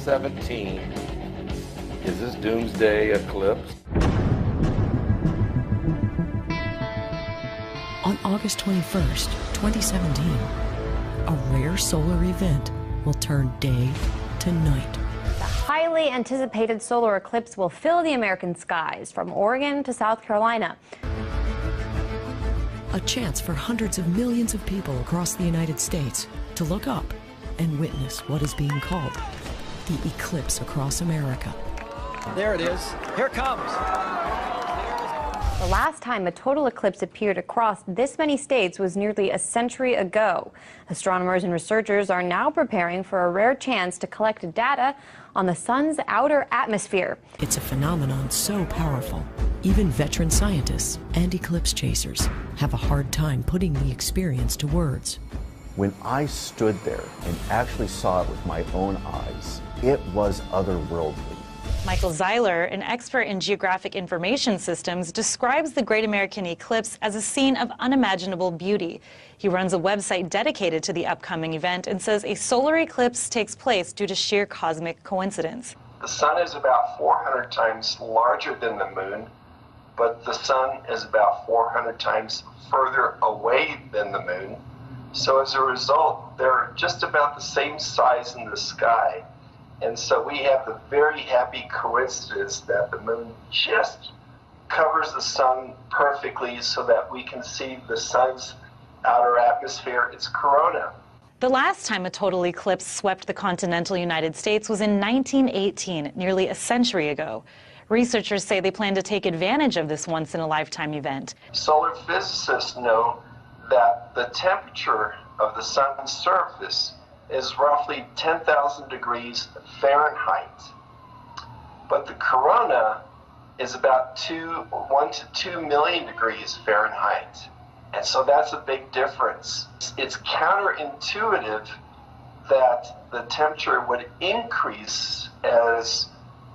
2017 is this doomsday eclipse. On August 21st, 2017, a rare solar event will turn day to night. The highly anticipated solar eclipse will fill the American skies from Oregon to South Carolina. A chance for hundreds of millions of people across the United States to look up and witness what is being called the eclipse across America. There it is. Here it comes. The last time a total eclipse appeared across this many states was nearly a century ago. Astronomers and researchers are now preparing for a rare chance to collect data on the sun's outer atmosphere. It's a phenomenon so powerful, even veteran scientists and eclipse chasers have a hard time putting the experience to words. When I stood there and actually saw it with my own eyes, it was otherworldly. Michael Zeiler, an expert in geographic information systems, describes the Great American Eclipse as a scene of unimaginable beauty. He runs a website dedicated to the upcoming event and says a solar eclipse takes place due to sheer cosmic coincidence. The sun is about 400 times larger than the moon, but the sun is about 400 times further away than the moon. So as a result, they're just about the same size in the sky. And so we have the very happy coincidence that the moon just covers the sun perfectly so that we can see the sun's outer atmosphere, its corona. The last time a total eclipse swept the continental United States was in 1918, nearly a century ago. Researchers say they plan to take advantage of this once-in-a-lifetime event. Solar physicists know that the temperature of the sun's surface is roughly 10,000 degrees Fahrenheit. But the corona is about 1 to 2 million degrees Fahrenheit. And so that's a big difference. It's counterintuitive that the temperature would increase as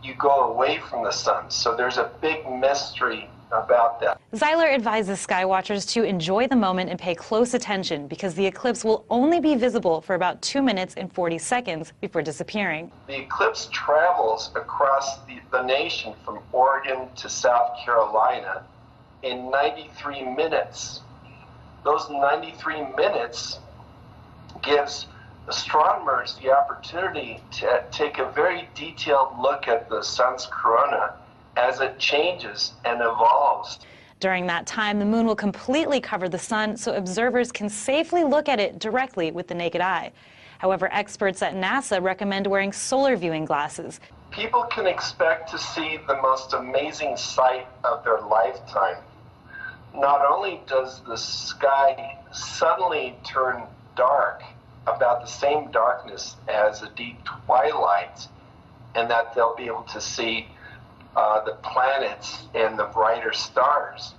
you go away from the sun. So there's a big mystery about that. Zeiler advises skywatchers to enjoy the moment and pay close attention because the eclipse will only be visible for about 2 minutes and 40 seconds before disappearing. The eclipse travels across the nation from Oregon to South Carolina in 93 minutes. Those 93 minutes gives astronomers the opportunity to take a very detailed look at the sun's corona as it changes and evolves. During that time, the moon will completely cover the sun so observers can safely look at it directly with the naked eye. However, experts at NASA recommend wearing solar viewing glasses. People can expect to see the most amazing sight of their lifetime. Not only does the sky suddenly turn dark, about the same darkness as a deep twilight, and that they'll be able to see the planets and the brighter stars.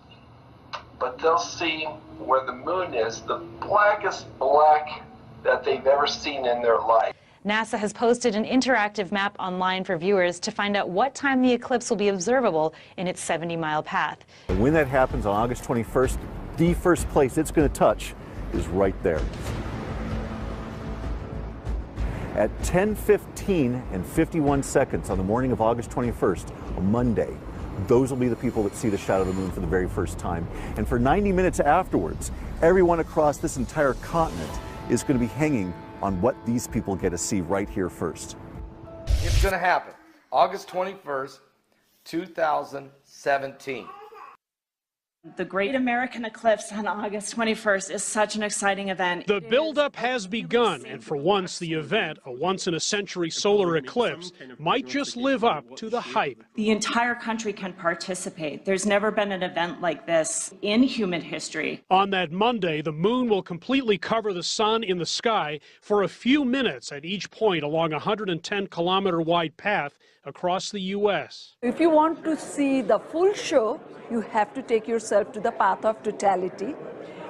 But they'll see where the moon is, the blackest black that they've ever seen in their life. NASA has posted an interactive map online for viewers to find out what time the eclipse will be observable in its 70-mile path. And when that happens on August 21st, the first place it's going to touch is right there. At 10:15 and 51 seconds on the morning of August 21st, a Monday, those will be the people that see the shadow of the moon for the very first time. And for 90 minutes afterwards, everyone across this entire continent is going to be hanging on what these people get to see right here first. It's going to happen. August 21st, 2017. The Great American Eclipse on August 21st is such an exciting event. The buildup has begun, and for once, the event, a once-in-a-century solar eclipse, might just live up to the hype. The entire country can participate. There's never been an event like this in human history. On that Monday, the moon will completely cover the sun in the sky for a few minutes at each point along a 110-kilometer-wide path across the U.S. If you want to see the full show, you have to take yourself to the path of totality.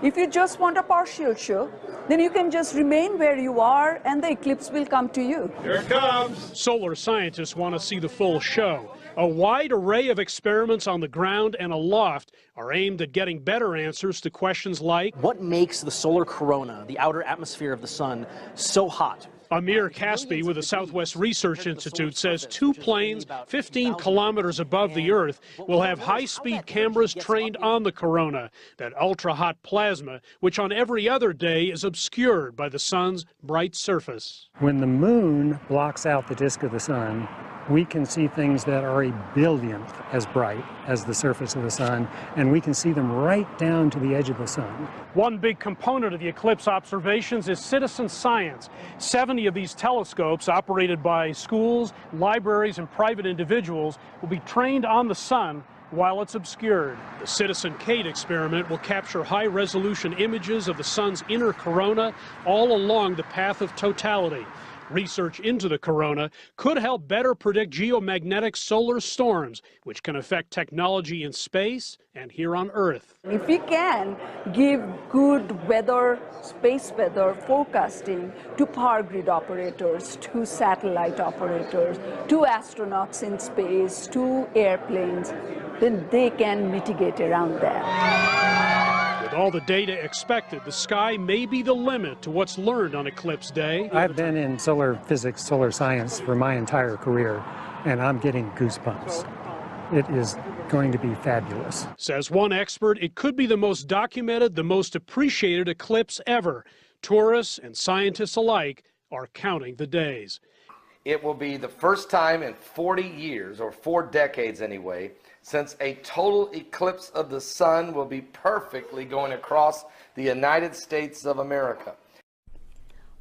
If you just want a partial show, then you can just remain where you are and the eclipse will come to you. Here it comes! Solar scientists want to see the full show. A wide array of experiments on the ground and aloft are aimed at getting better answers to questions like, what makes the solar corona, the outer atmosphere of the sun, so hot? Amir Caspi with the Southwest Research Institute says 2 planes 15 kilometers above the Earth will have high-speed cameras trained on the corona, that ultra-hot plasma, which on every other day is obscured by the sun's bright surface. When the moon blocks out the disk of the sun, we can see things that are a billionth as bright as the surface of the sun, and we can see them right down to the edge of the sun. One big component of the eclipse observations is citizen science. 70 of these telescopes, operated by schools, libraries, and private individuals, will be trained on the sun while it's obscured. The Citizen Kate experiment will capture high-resolution images of the sun's inner corona all along the path of totality. Research into the corona could help better predict geomagnetic solar storms, which can affect technology in space and here on Earth. If we can give good weather, space weather forecasting to power grid operators, to satellite operators, to astronauts in space, to airplanes, then they can mitigate around that. With all the data expected, the sky may be the limit to what's learned on Eclipse Day. I've been in solar physics, solar science for my entire career, and I'm getting goosebumps. It is going to be fabulous. Says one expert, it could be the most documented, the most appreciated eclipse ever. Tourists and scientists alike are counting the days. It will be the first time in 40 years, or 4 decades anyway, since a total eclipse of the sun will be perfectly going across the United States of America.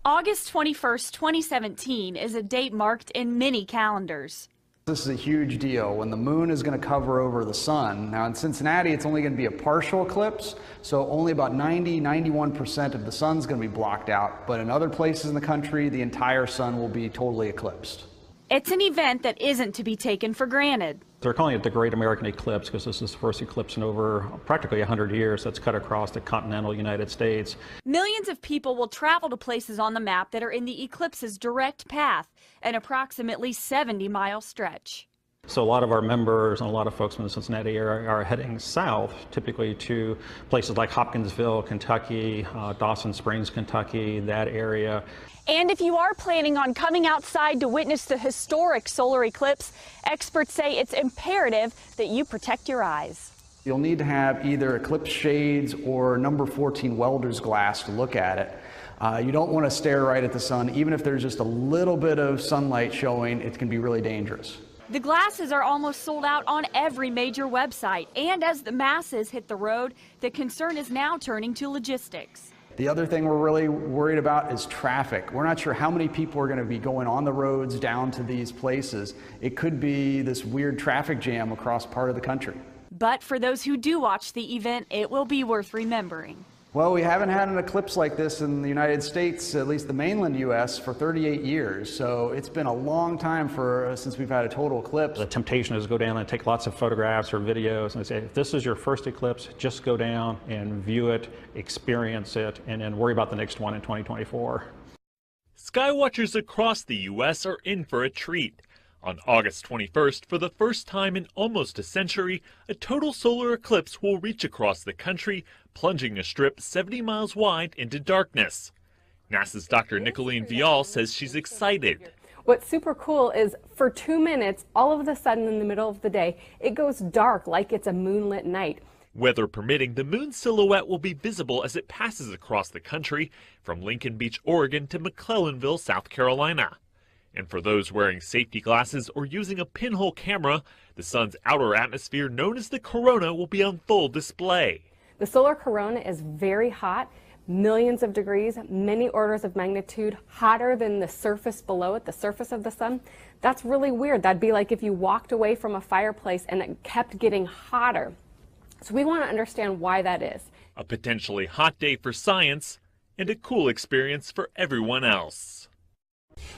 August 21st, 2017 is a date marked in many calendars. This is a huge deal when the moon is going to cover over the sun. Now in Cincinnati, it's only going to be a partial eclipse, so only about 91% of the sun's going to be blocked out. But in other places in the country, the entire sun will be totally eclipsed. It's an event that isn't to be taken for granted. They're calling it the Great American Eclipse because this is the first eclipse in over practically 100 years that's cut across the continental United States. Millions of people will travel to places on the map that are in the eclipse's direct path, an approximately 70-mile stretch. So a lot of our members and a lot of folks from the Cincinnati area are heading south, typically to places like Hopkinsville, Kentucky, Dawson Springs, Kentucky, that area. And if you are planning on coming outside to witness the historic solar eclipse, experts say it's imperative that you protect your eyes. You'll need to have either eclipse shades or number 14 welder's glass to look at it. You don't want to stare right at the sun. Even if there's just a little bit of sunlight showing, it can be really dangerous. The glasses are almost sold out on every major website, and as the masses hit the road, the concern is now turning to logistics. The other thing we're really worried about is traffic. We're not sure how many people are going to be going on the roads down to these places. It could be this weird traffic jam across part of the country. But for those who do watch the event, it will be worth remembering. Well, we haven't had an eclipse like this in the United States, at least the mainland U.S., for 38 years. So it's been a long time since we've had a total eclipse. The temptation is to go down and take lots of photographs or videos and say, if this is your first eclipse, just go down and view it, experience it, and then worry about the next one in 2024. Skywatchers across the U.S. are in for a treat. On August 21st, for the first time in almost a century, a total solar eclipse will reach across the country, plunging a strip 70 miles wide into darkness. NASA's Dr. Nicolene Vial says she's excited. What's super cool is for 2 minutes, all of a sudden in the middle of the day, it goes dark like it's a moonlit night. Weather permitting, the moon's silhouette will be visible as it passes across the country, from Lincoln Beach, Oregon to McClellanville, South Carolina. And for those wearing safety glasses or using a pinhole camera, the sun's outer atmosphere, known as the corona, will be on full display. The solar corona is very hot, millions of degrees, many orders of magnitude hotter than the surface below it, the surface of the sun. That's really weird. That'd be like if you walked away from a fireplace and it kept getting hotter. So we want to understand why that is. A potentially hot day for science and a cool experience for everyone else.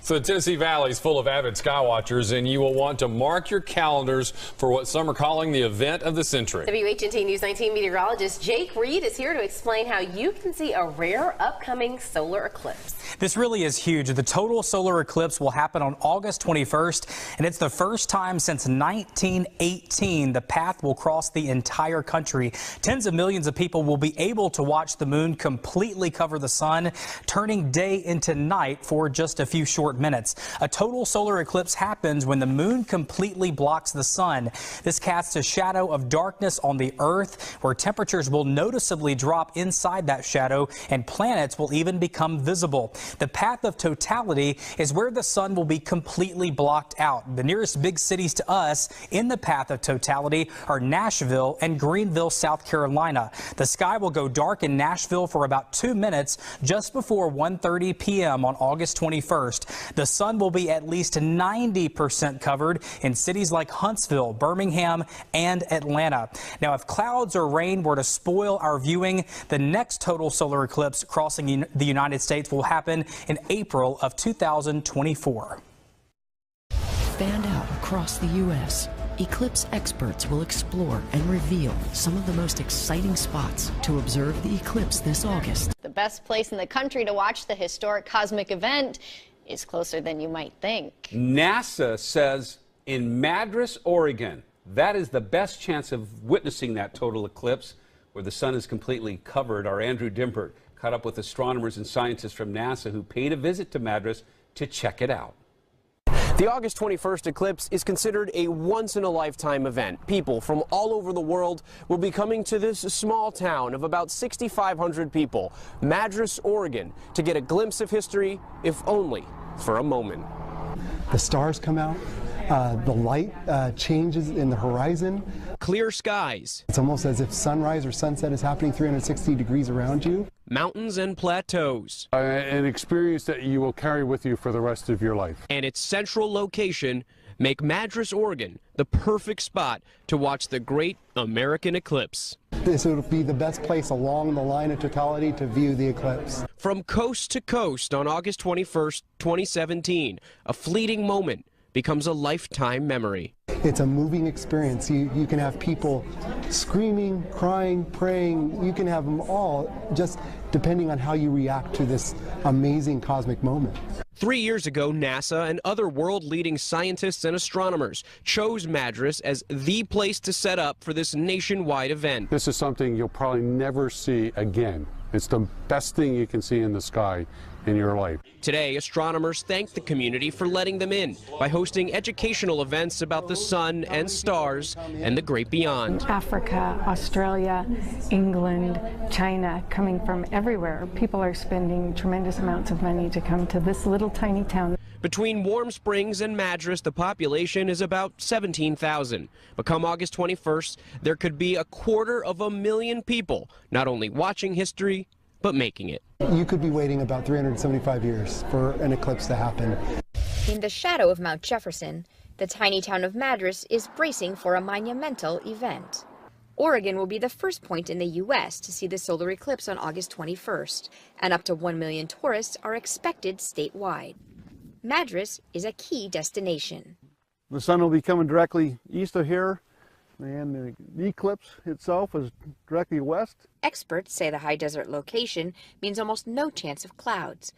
So the Tennessee Valley is full of avid skywatchers, and you will want to mark your calendars for what some are calling the event of the century. WHNT News 19 meteorologist Jake Reed is here to explain how you can see a rare upcoming solar eclipse. This really is huge. The total solar eclipse will happen on August 21st, and it's the first time since 1918 the path will cross the entire country. Tens of millions of people will be able to watch the moon completely cover the sun, turning day into night for just a few short minutes. A total solar eclipse happens when the moon completely blocks the sun. This casts a shadow of darkness on the Earth, where temperatures will noticeably drop inside that shadow and planets will even become visible. The path of totality is where the sun will be completely blocked out. The nearest big cities to us in the path of totality are Nashville and Greenville, South Carolina. The sky will go dark in Nashville for about 2 minutes just before 1:30 p.m. on August 21st. The sun will be at least 90% covered in cities like Huntsville, Birmingham, and Atlanta. Now, if clouds or rain were to spoil our viewing, the next total solar eclipse crossing the United States will happen in April of 2024. Fanned out across the U.S., eclipse experts will explore and reveal some of the most exciting spots to observe the eclipse this August. The best place in the country to watch the historic cosmic event is closer than you might think. NASA says in Madras, Oregon, that is the best chance of witnessing that total eclipse where the sun is completely covered. Our Andrew Dimpert caught up with astronomers and scientists from NASA who paid a visit to Madras to check it out. The August 21st eclipse is considered a once-in-a-lifetime event. People from all over the world will be coming to this small town of about 6,500 people, Madras, Oregon, to get a glimpse of history, if only for a moment. The stars come out, the light changes in the horizon. Clear skies. It's almost as if sunrise or sunset is happening 360 degrees around you. Mountains and plateaus. An experience that you will carry with you for the rest of your life. And its central location make Madras, Oregon, the perfect spot to watch the great American eclipse. This will be the best place along the line of totality to view the eclipse. From coast to coast on August 21st, 2017, a fleeting moment becomes a lifetime memory. It's a moving experience. You can have people screaming, crying, praying. You can have them all, just depending on how you react to this amazing cosmic moment. 3 years ago, NASA and other world-leading scientists and astronomers chose Madras as the place to set up for this nationwide event. This is something you'll probably never see again. It's the best thing you can see in the sky in your life. Today, astronomers thank the community for letting them in by hosting educational events about the sun and stars and the great beyond. Africa, Australia, England, China, coming from everywhere. People are spending tremendous amounts of money to come to this little tiny town. Between Warm Springs and Madras, the population is about 17,000. But come August 21st, there could be 250,000 people not only watching history, but making it. You could be waiting about 375 years for an eclipse to happen. In the shadow of Mount Jefferson, the tiny town of Madras is bracing for a monumental event. Oregon will be the first point in the U.S. to see the solar eclipse on August 21st, and up to 1 million tourists are expected statewide. Madras is a key destination. The sun will be coming directly east of here, and the eclipse itself is directly west. Experts say the high desert location means almost no chance of clouds,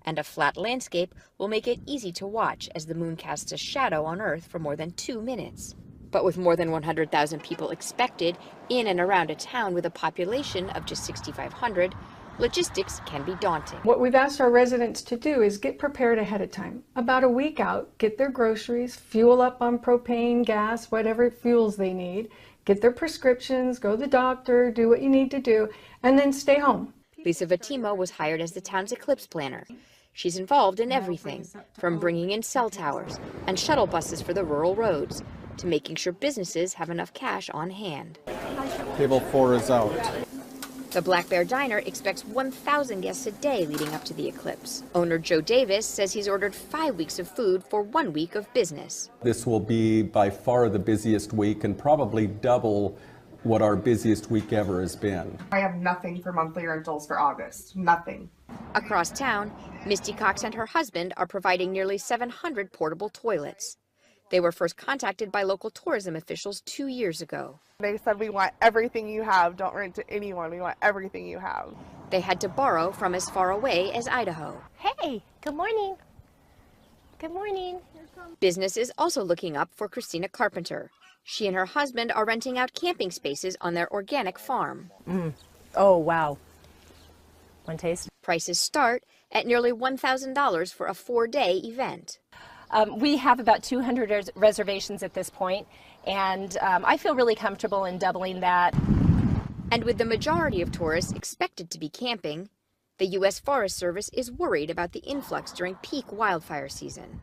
and a flat landscape will make it easy to watch as the moon casts a shadow on Earth for more than 2 minutes. But with more than 100,000 people expected in and around a town with a population of just 6,500, logistics can be daunting. What we've asked our residents to do is get prepared ahead of time. About a week out, get their groceries, fuel up on propane, gas, whatever fuels they need, get their prescriptions, go to the doctor, do what you need to do, and then stay home. Lisa Vattimo was hired as the town's eclipse planner. She's involved in everything, from bringing in cell towers and shuttle buses for the rural roads, to making sure businesses have enough cash on hand. Table 4 is out. The Black Bear Diner expects 1,000 guests a day leading up to the eclipse. Owner Joe Davis says he's ordered 5 weeks of food for 1 week of business. This will be by far the busiest week and probably double what our busiest week ever has been. I have nothing for monthly rentals for August. Nothing. Across town, Misty Cox and her husband are providing nearly 700 portable toilets. They were first contacted by local tourism officials 2 years ago. They said, we want everything you have. Don't rent to anyone. We want everything you have. They had to borrow from as far away as Idaho. Hey, good morning. Good morning. Business is also looking up for Christina Carpenter. She and her husband are renting out camping spaces on their organic farm. Oh, wow. One taste. Prices start at nearly $1,000 for a 4-day event. We have about 200 reservations at this point, and I feel really comfortable in doubling that. And with the majority of tourists expected to be camping, the U.S. Forest Service is worried about the influx during peak wildfire season.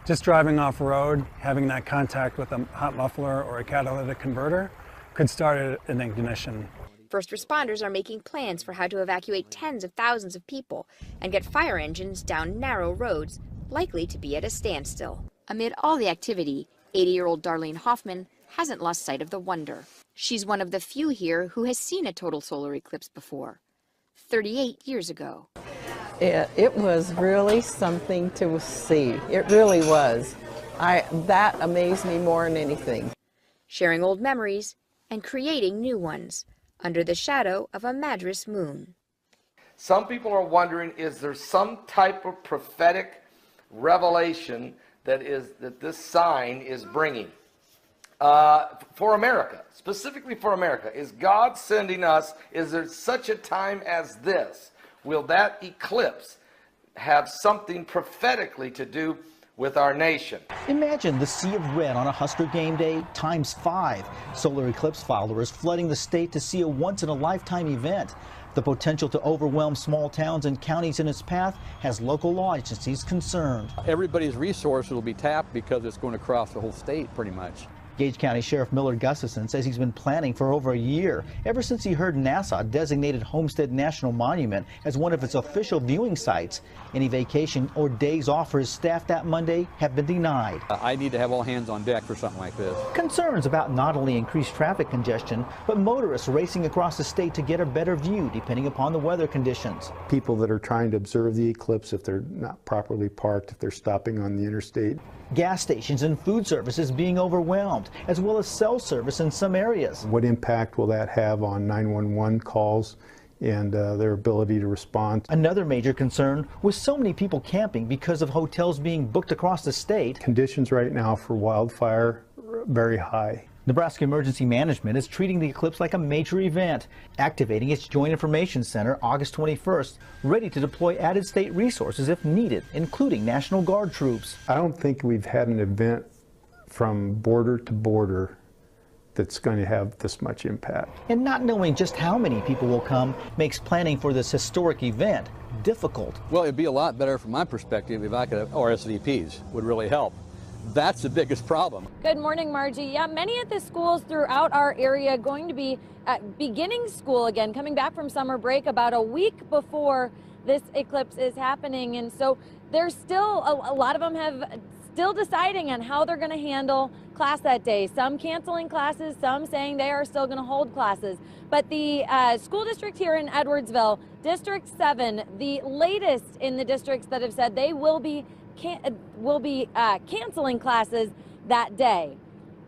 Just driving off-road, having that contact with a hot muffler or a catalytic converter could start an ignition. First responders are making plans for how to evacuate tens of thousands of people and get fire engines down narrow roads, likely to be at a standstill. Amid all the activity, 80-year-old Darlene Hoffman hasn't lost sight of the wonder. She's one of the few here who has seen a total solar eclipse before, 38 years ago. It was really something to see. It really was. That amazed me more than anything. Sharing old memories and creating new ones under the shadow of a Madras moon. Some people are wondering, is there some type of prophetic revelation that this sign is bringing for America, specifically for America? Is God sending us? Is there such a time as this? Will that eclipse have something prophetically to do with our nation? Imagine the sea of red on a Husker game day times 5. Solar eclipse followers flooding the state to see a once-in-a-lifetime event. The potential to overwhelm small towns and counties in its path has local law agencies concerned. Everybody's resources will be tapped because it's going to cross the whole state pretty much. Gage County Sheriff Miller Gustafson says he's been planning for over a year, ever since he heard NASA designated Homestead National Monument as one of its official viewing sites. Any vacation or days off for his staff that Monday have been denied. I need to have all hands on deck for something like this. Concerns about not only increased traffic congestion, but motorists racing across the state to get a better view depending upon the weather conditions. People that are trying to observe the eclipse, if they're not properly parked, if they're stopping on the interstate. Gas stations and food services being overwhelmed, as well as cell service in some areas. What impact will that have on 911 calls and their ability to respond? Another major concern with so many people camping because of hotels being booked across the state. Conditions right now for wildfire are very high. Nebraska Emergency Management is treating the eclipse like a major event, activating its Joint Information Center August 21st, ready to deploy added state resources if needed, including National Guard troops. I don't think we've had an event from border to border that's going to have this much impact. And not knowing just how many people will come makes planning for this historic event difficult. Well, it'd be a lot better from my perspective if I could have RSVPs would really help. That's the biggest problem. Good morning, Margie. Yeah, many of the schools throughout our area going to be beginning school again, coming back from summer break about a week before this eclipse is happening. And so there's still, a lot of them have still deciding on how they're going to handle class that day. Some canceling classes, some saying they are still going to hold classes. But the school district here in Edwardsville, District 7, the latest in the districts that have said they will be canceling classes that day.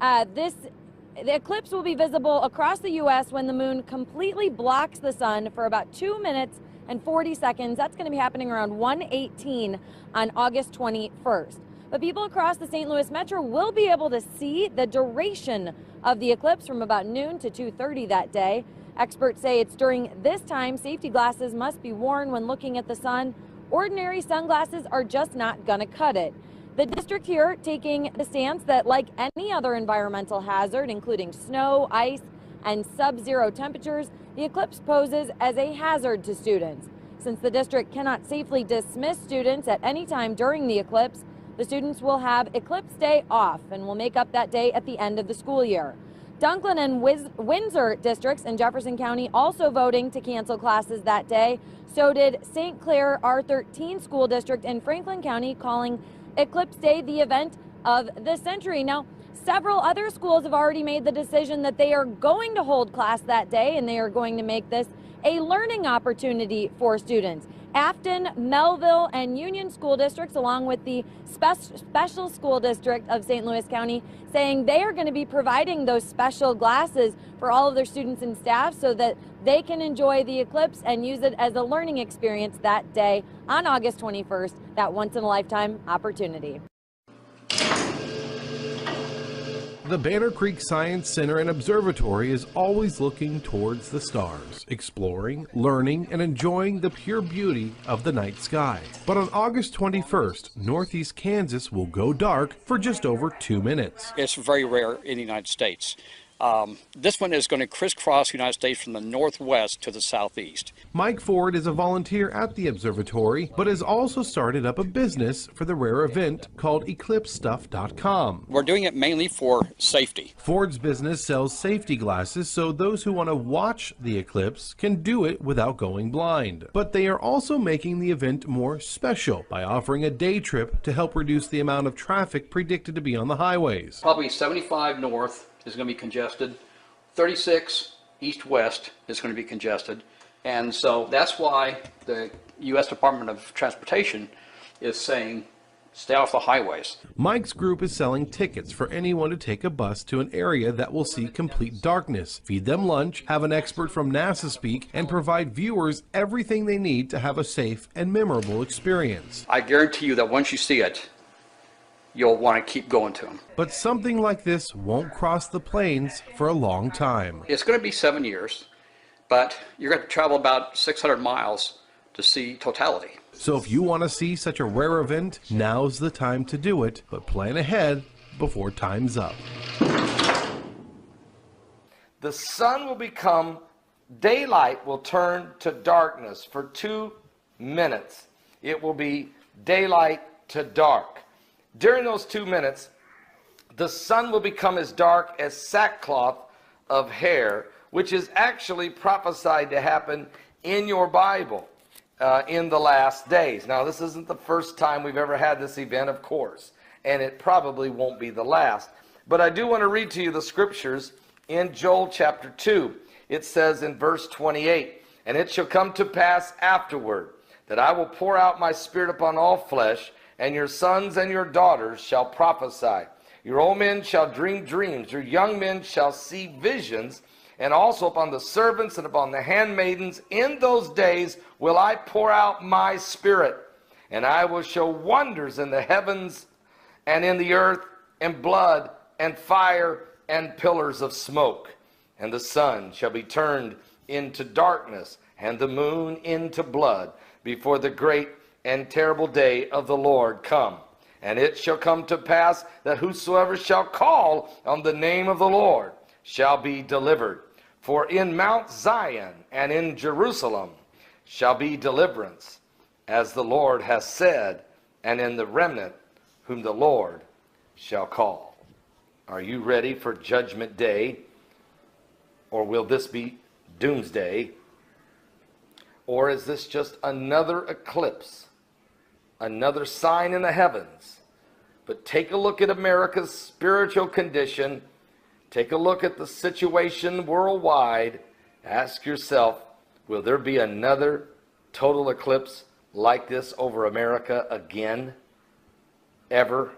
The eclipse will be visible across the U.S. when the moon completely blocks the sun for about 2 minutes and 40 seconds. That's going to be happening around 1:18 on August 21st. But people across the St. Louis Metro will be able to see the duration of the eclipse from about noon to 2:30 that day. Experts say it's during this time safety glasses must be worn when looking at the sun. Ordinary sunglasses are just not going to cut it. The district here taking the stance that, like any other environmental hazard, including snow, ice, and sub-zero temperatures, the eclipse poses as a hazard to students. Since the district cannot safely dismiss students at any time during the eclipse, the students will have Eclipse Day off and will make up that day at the end of the school year. Dunklin and Windsor districts in Jefferson County also voting to cancel classes that day. So did St. Clair R13 school district in Franklin County, calling Eclipse Day the event of the century. Now, several other schools have already made the decision that they are going to hold class that day, and they are going to make this a learning opportunity for students. Afton, Melville, and Union school districts, along with the special school district of St. Louis County, saying they are going to be providing those special glasses for all of their students and staff so that they can enjoy the eclipse and use it as a learning experience that day on August 21st, that once-in-a-lifetime opportunity. The Banner Creek Science Center and Observatory is always looking towards the stars, exploring, learning, and enjoying the pure beauty of the night sky. But on August 21st, northeast Kansas will go dark for just over 2 minutes. It's very rare in the United States. This one is going to crisscross the United States from the northwest to the southeast. Mike Ford is a volunteer at the observatory, but has also started up a business for the rare event called EclipseStuff.com. We're doing it mainly for safety. Ford's business sells safety glasses so those who want to watch the eclipse can do it without going blind. But they are also making the event more special by offering a day trip to help reduce the amount of traffic predicted to be on the highways. Probably 75 north is going to be congested, 36 east-west is going to be congested, and so that's why the U.S. Department of Transportation is saying stay off the highways. Mike's group is selling tickets for anyone to take a bus to an area that will see complete darkness, feed them lunch, have an expert from NASA speak, and provide viewers everything they need to have a safe and memorable experience. I guarantee you that once you see it, you'll want to keep going to them. But something like this won't cross the plains for a long time. It's going to be 7 years, but you're going to travel about 600 miles to see totality. So if you want to see such a rare event, now's the time to do it, but plan ahead before time's up. The sun will become, daylight will turn to darkness for 2 minutes. It will be daylight to dark. During those 2 minutes, the sun will become as dark as sackcloth of hair, which is actually prophesied to happen in your Bible in the last days. Now, this isn't the first time we've ever had this event, of course, and it probably won't be the last. But I do want to read to you the scriptures in Joel chapter 2. It says in verse 28, "And it shall come to pass afterward that I will pour out my spirit upon all flesh, and your sons and your daughters shall prophesy. Your old men shall dream dreams, your young men shall see visions, and also upon the servants and upon the handmaidens in those days will I pour out my spirit, and I will show wonders in the heavens and in the earth, and blood and fire and pillars of smoke. And the sun shall be turned into darkness, and the moon into blood, before the great and terrible day of the Lord come. And it shall come to pass that whosoever shall call on the name of the Lord shall be delivered. For in Mount Zion and in Jerusalem shall be deliverance, as the Lord has said, and in the remnant whom the Lord shall call." Are you ready for Judgment Day? Or will this be Doomsday? Or is this just another eclipse? Another sign in the heavens? But take a look at America's spiritual condition. Take a look at the situation worldwide. Ask yourself, will there be another total eclipse like this over America again? Ever?